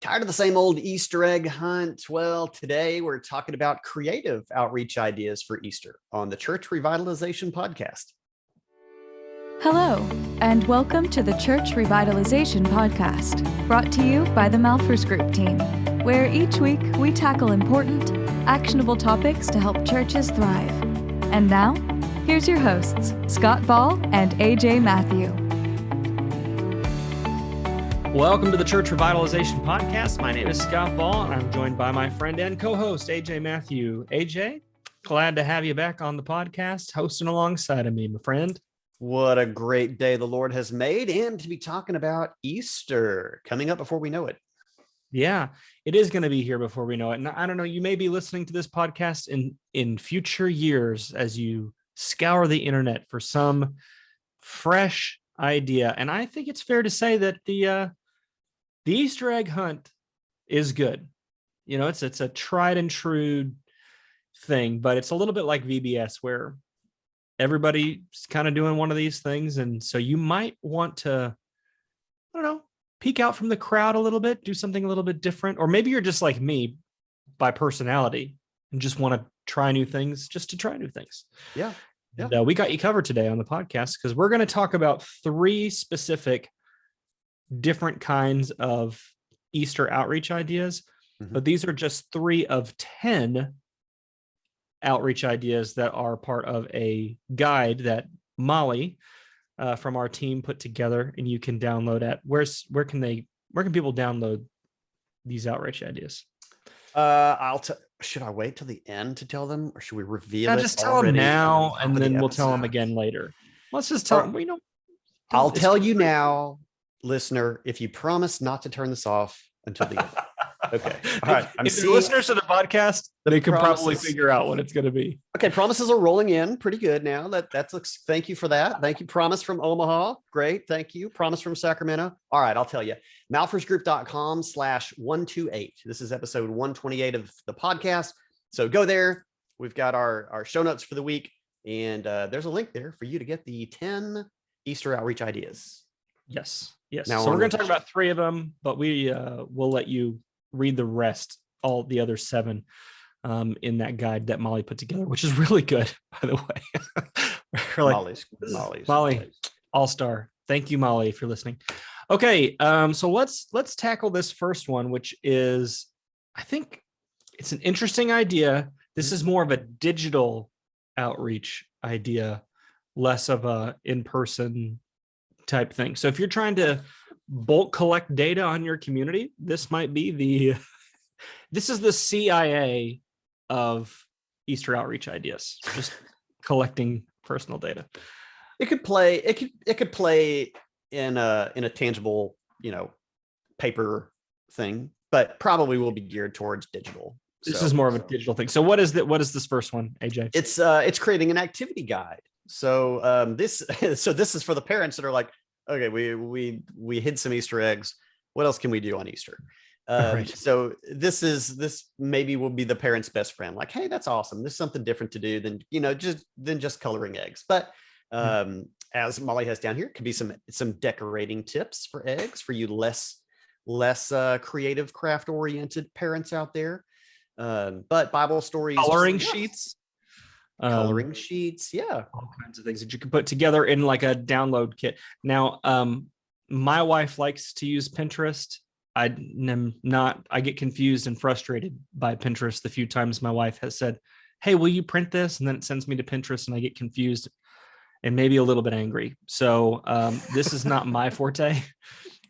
Tired of the same old Easter egg hunt? Well, today we're talking about creative outreach ideas for Easter on the Church Revitalization podcast. Hello, and welcome to the Church Revitalization podcast, brought to you by the Malphurs Group team, where each week we tackle important, actionable topics to help churches thrive. And now, here's your hosts, Scott Ball and AJ Matthew. Welcome to the Church Revitalization Podcast. My name is Scott Ball, and I'm joined by my friend and co-host, AJ Matthew. AJ, glad to have you back on the podcast, hosting alongside of me, my friend. What a great day the Lord has made, and to be talking about Easter coming up before we know it. Yeah, it is going to be here before we know it. And I don't know, you may be listening to this podcast in future years as you scour the internet for some fresh idea. And I think it's fair to say that the Easter egg hunt is good. You know, it's a tried and true thing, but it's a little bit like VBS where everybody's kind of doing one of these things. And so you might want to, I don't know, peek out from the crowd a little bit, do something a little bit different. Or maybe you're just like me by personality and just want to try new things just to try new things. Yeah. And, we got you covered today on the podcast because we're going to talk about three specific different kinds of Easter outreach ideas, but these are just 3 of 10 outreach ideas that are part of a guide that Molly from our team put together, and you can download at where can people download these outreach ideas? Should I wait till the end to tell them, or should we reveal it? it? Just tell them now, and then we'll tell them again later. Let's just tell them. I'll tell you now, listener, if you promise not to turn this off until the end. Okay. All right. If the listeners to the podcast, they can probably figure out what it's going to be. Okay. Promises are rolling in pretty good now. That looks, thank you for that. Thank you. Promise from Omaha. Great. Thank you. Promise from Sacramento. All right. I'll tell you. malphursgroup.com/128. This is episode 128 of the podcast. So go there. We've got our show notes for the week, and there's a link there for you to get the 10 Easter outreach ideas. Yes. Now so we're going to talk about 3 of them, but we'll let you read the rest, all the other 7 in that guide that Molly put together, which is really good, by the way. Molly, all-star. Thank you, Molly, if you're listening. Okay, so let's tackle this first one, which is, I think it's an interesting idea. This is more of a digital outreach idea, less of a in-person type thing. So if you're trying to bulk collect data on your community, this might be this is the CIA of Easter outreach ideas, just collecting personal data. It could play in a tangible, paper thing, but probably will be geared towards digital. This is more of a digital thing. So what is this first one, AJ? It's creating an activity guide. So this is for the parents that are like, okay, we hid some Easter eggs. What else can we do on Easter? Right. So this maybe will be the parent's best friend. Like, hey, that's awesome. There's something different to do than just coloring eggs. But as Molly has down here, could be some decorating tips for eggs for you less creative, craft oriented parents out there. But Bible stories, coloring sheets. Coloring sheets, yeah, all kinds of things that you can put together in like a download kit. Now, my wife likes to use Pinterest. I get confused and frustrated by Pinterest the few times my wife has said, "Hey, will you print this?" And then it sends me to Pinterest, and I get confused and maybe a little bit angry. So this is not my forte,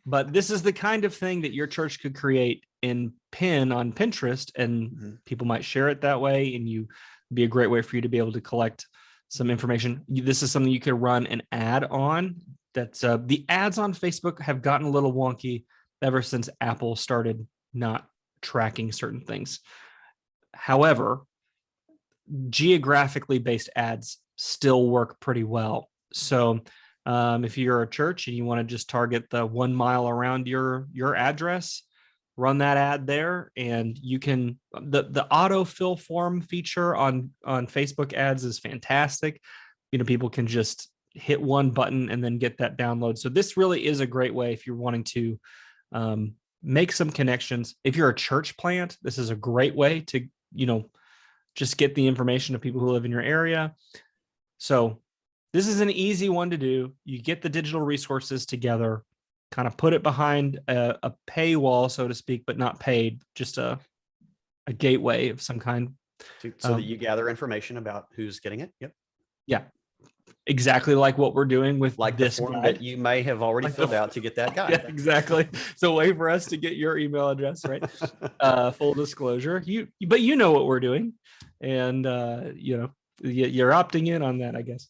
but this is the kind of thing that your church could create in pin on Pinterest, and people might share it that way, and be a great way for you to be able to collect some information. This is something you could run an ad on. That's the ads on Facebook have gotten a little wonky ever since Apple started not tracking certain things. However, geographically based ads still work pretty well. So if you're a church and you want to just target the 1 mile around your address, run that ad there, and you can, the autofill form feature on Facebook ads is fantastic. People can just hit one button and then get that download. So this really is a great way if you're wanting to make some connections. If you're a church plant, this is a great way to, just get the information of people who live in your area. So this is an easy one to do. You get the digital resources together, kind of put it behind a paywall, so to speak, but not paid, just a gateway of some kind. So that you gather information about who's getting it. Yep. Yeah. Exactly like what we're doing with like this the form guide. that you may have already filled out to get that guide. Yeah, exactly. So way for us to get your email address, right? Full disclosure, but you know what we're doing, and you're opting in on that, I guess.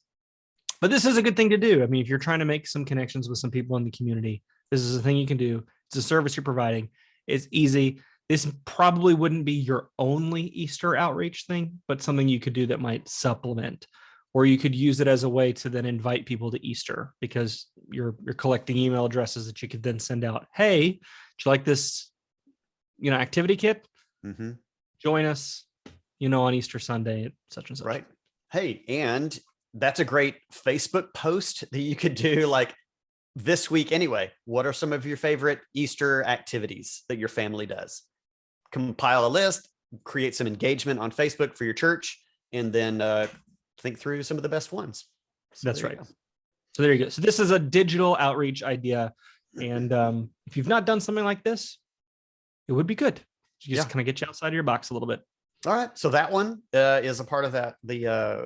But this is a good thing to do. I mean, if you're trying to make some connections with some people in the community, this is a thing you can do. It's a service you're providing. It's easy. This probably wouldn't be your only Easter outreach thing, but something you could do that might supplement. Or you could use it as a way to then invite people to Easter, because you're collecting email addresses that you could then send out. Hey, do you like this, activity kit? Mm-hmm. Join us, on Easter Sunday at such and such. Right. Hey, and that's a great Facebook post that you could do, like, this week anyway. What are some of your favorite Easter activities that your family does? Compile a list, create some engagement on Facebook for your church, and then think through some of the best ones. So that's right. So there you go. So this is a digital outreach idea. And if you've not done something like this, it would be good. You just kind of get you outside of your box a little bit. All right. So that one is a part of that, the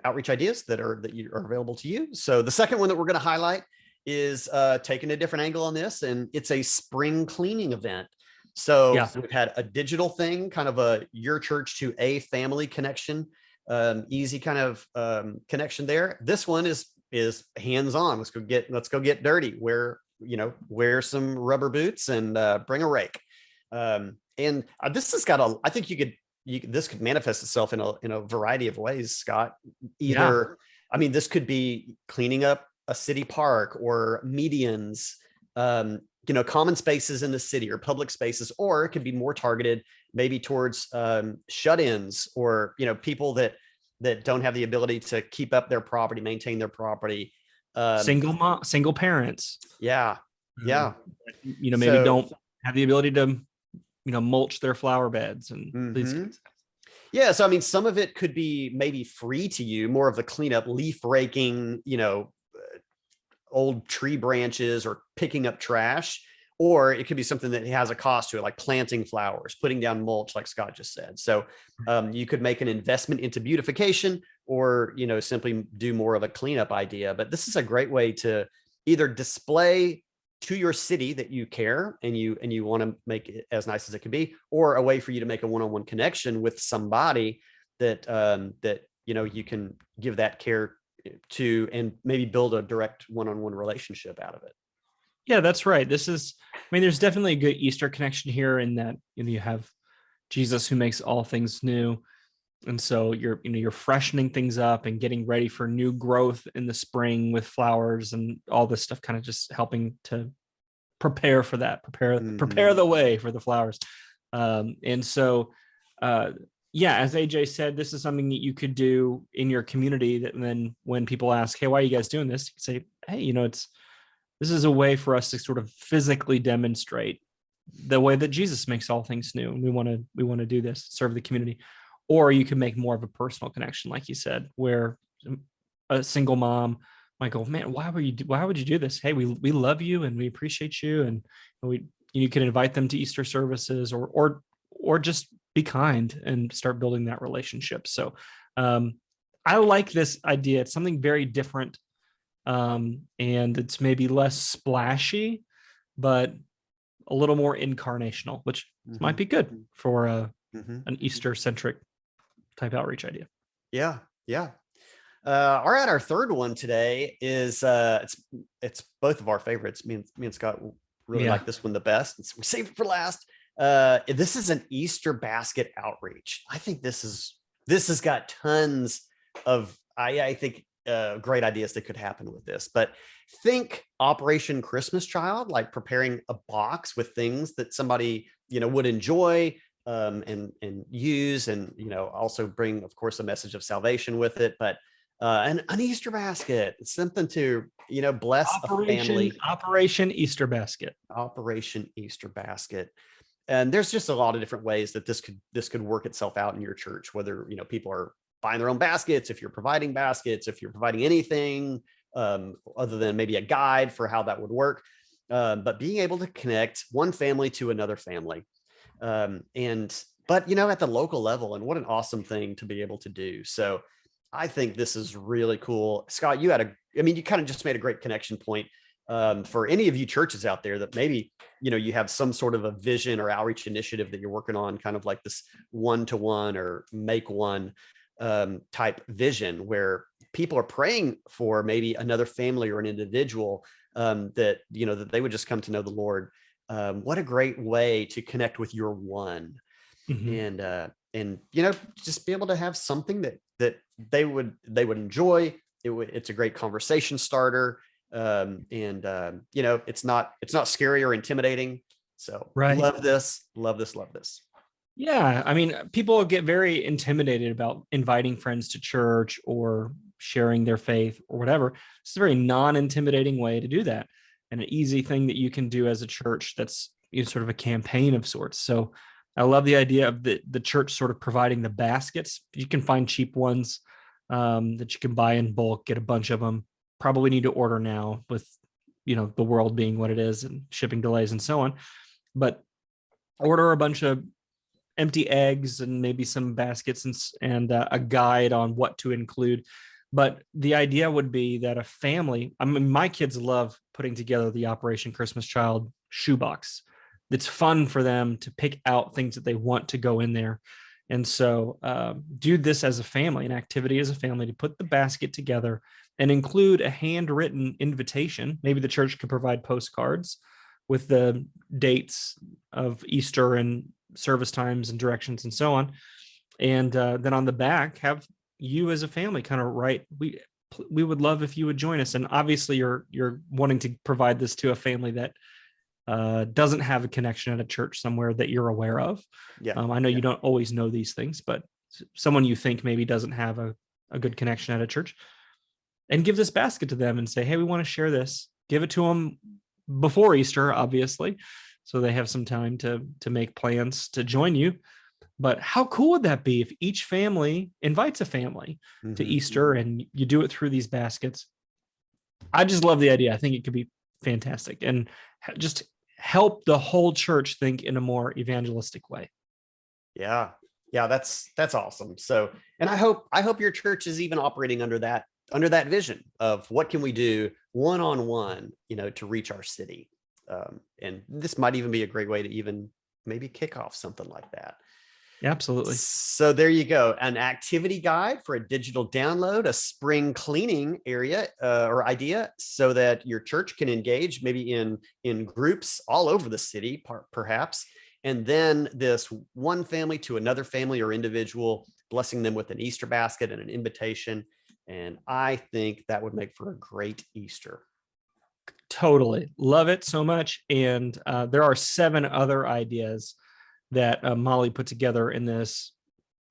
outreach ideas that are available to you. So the second one that we're going to highlight is taking a different angle on this, and it's a spring cleaning event. So we've had a digital thing, kind of a your church to a family connection, easy kind of connection there. This one is hands-on. Let's go get dirty. Wear some rubber boots and bring a rake. And this has got I think this could manifest itself in a variety of ways, Scott. I mean, this could be cleaning up a city park or medians, common spaces in the city or public spaces, or it could be more targeted maybe towards shut-ins or, people that don't have the ability to keep up their property, maintain their property. Single parents. Yeah. Maybe don't have the ability to, mulch their flower beds and these kinds of things. Yeah. So, I mean, some of it could be maybe free to you, more of the cleanup, leaf raking, old tree branches or picking up trash, or it could be something that has a cost to it, like planting flowers, putting down mulch, like Scott just said. So you could make an investment into beautification, or, simply do more of a cleanup idea. But this is a great way to either display to your city that you care and you want to make it as nice as it could be, or a way for you to make a one-on-one connection with somebody that you can give that care to, and maybe build a direct one-on-one relationship out of it. Yeah, that's right. There's definitely a good Easter connection here in that, you have Jesus who makes all things new. And so you're freshening things up and getting ready for new growth in the spring with flowers and all this stuff, kind of just helping to prepare for that, prepare the way for the flowers. And so, as AJ said, this is something that you could do in your community, that then when people ask, hey, why are you guys doing this? You can say, hey, this is a way for us to sort of physically demonstrate the way that Jesus makes all things new. And we want to do this, serve the community. Or you can make more of a personal connection, like you said, where a single mom might go, man, why would you do this? Hey, we love you and we appreciate you. And you can invite them to Easter services, or just be kind and start building that relationship. So I like this idea. It's something very different. And it's maybe less splashy, but a little more incarnational, which might be good for an Easter-centric type outreach idea. Yeah. All right, our third one today is it's both of our favorites. Me and Scott really like this one the best. We saved it for last. This is an Easter basket outreach. I think this has got tons of I think great ideas that could happen with this. But think Operation Christmas Child, like preparing a box with things that somebody would enjoy and use, and also bring, of course, a message of salvation with it. But and an Easter basket, something to, bless a family. Operation Easter basket. Operation Easter basket. And there's just a lot of different ways that this could work itself out in your church, whether, people are buying their own baskets, if you're providing baskets, if you're providing anything other than maybe a guide for how that would work. But being able to connect one family to another family. But at the local level, and what an awesome thing to be able to do. So I think this is really cool. Scott, you kind of just made a great connection point for any of you churches out there that maybe, you have some sort of a vision or outreach initiative that you're working on, kind of like this one-to-one or make one type vision where people are praying for maybe another family or an individual that they would just come to know the Lord. What a great way to connect with your one. Mm-hmm. And just be able to have something that they would enjoy. It's a great conversation starter. It's not scary or intimidating. So right. Love this. Yeah. I mean, people get very intimidated about inviting friends to church or sharing their faith or whatever. It's a very non-intimidating way to do that, and an easy thing that you can do as a church that's sort of a campaign of sorts. So I love the idea of the church sort of providing the baskets. You can find cheap ones that you can buy in bulk, get a bunch of them. Probably need to order now with, the world being what it is and shipping delays and so on. But order a bunch of empty eggs and maybe some baskets and a guide on what to include. But the idea would be that a family, my kids love putting together the Operation Christmas Child shoebox. It's fun for them to pick out things that they want to go in there. And so do this as a family, an activity as a family, to put the basket together and include a handwritten invitation. Maybe the church could provide postcards with the dates of Easter and service times and directions and so on. And then on the back, have you as a family kind of write, we would love if you would join us. And obviously you're wanting to provide this to a family that doesn't have a connection at a church somewhere that you're aware of. Yeah. I know you don't always know these things, but someone you think maybe doesn't have a good connection at a church, and give this basket to them and say, hey, we want to share this. Give it to them before Easter, obviously, so they have some time to make plans to join you. But how cool would that be if each family invites a family to Easter and you do it through these baskets? I just love the idea. I think it could be fantastic and just help the whole church think in a more evangelistic way. Yeah, that's awesome. So, and I hope your church is even operating under that vision of what can we do one-on-one, to reach our city. And this might even be a great way to even maybe kick off something like that. Absolutely. So there you go. An activity guide for a digital download, a spring cleaning area or idea so that your church can engage maybe in groups all over the city, perhaps. And then this one family to another family or individual, blessing them with an Easter basket and an invitation. And I think that would make for a great Easter. Totally. Love it so much. And there are 7 other ideas that Molly put together in this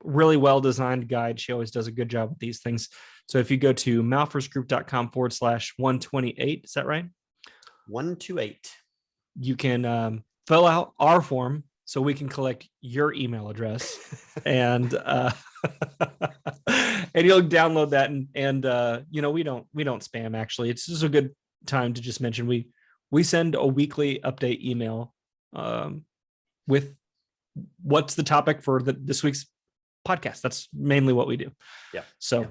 really well-designed guide. She always does a good job with these things. So if you go to malfersgroup.com/128, is that right? 128. You can fill out our form so we can collect your email address and and you'll download that. And we don't spam, actually. It's just a good time to just mention we send a weekly update email with what's the topic for this week's podcast. That's mainly what we do. Yeah. So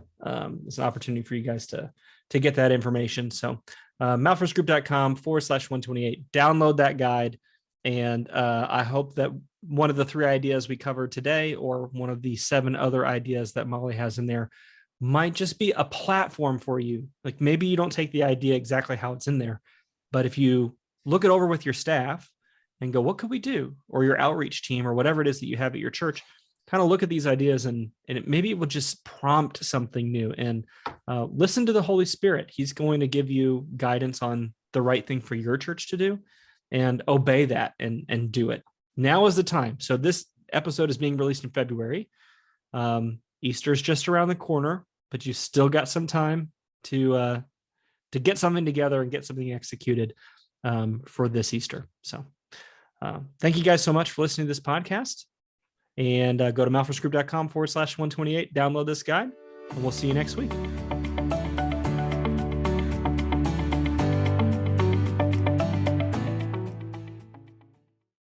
it's an opportunity for you guys to get that information. So malfersgroup.com/128, download that guide. And I hope that one of the 3 ideas we covered today, or one of the 7 other ideas that Molly has in there, might just be a platform for you. Like, maybe you don't take the idea exactly how it's in there, but if you look it over with your staff and go, what could we do? Or your outreach team, or whatever it is that you have at your church, kind of look at these ideas and maybe it will just prompt something new. And listen to the Holy Spirit. He's going to give you guidance on the right thing for your church to do, and obey that and do it. Now is the time. So this episode is being released in February. Easter is just around the corner, but you still got some time to get something together and get something executed for this Easter. So thank you guys so much for listening to this podcast, and go to malforsgroup.com/128, download this guide, and we'll see you next week.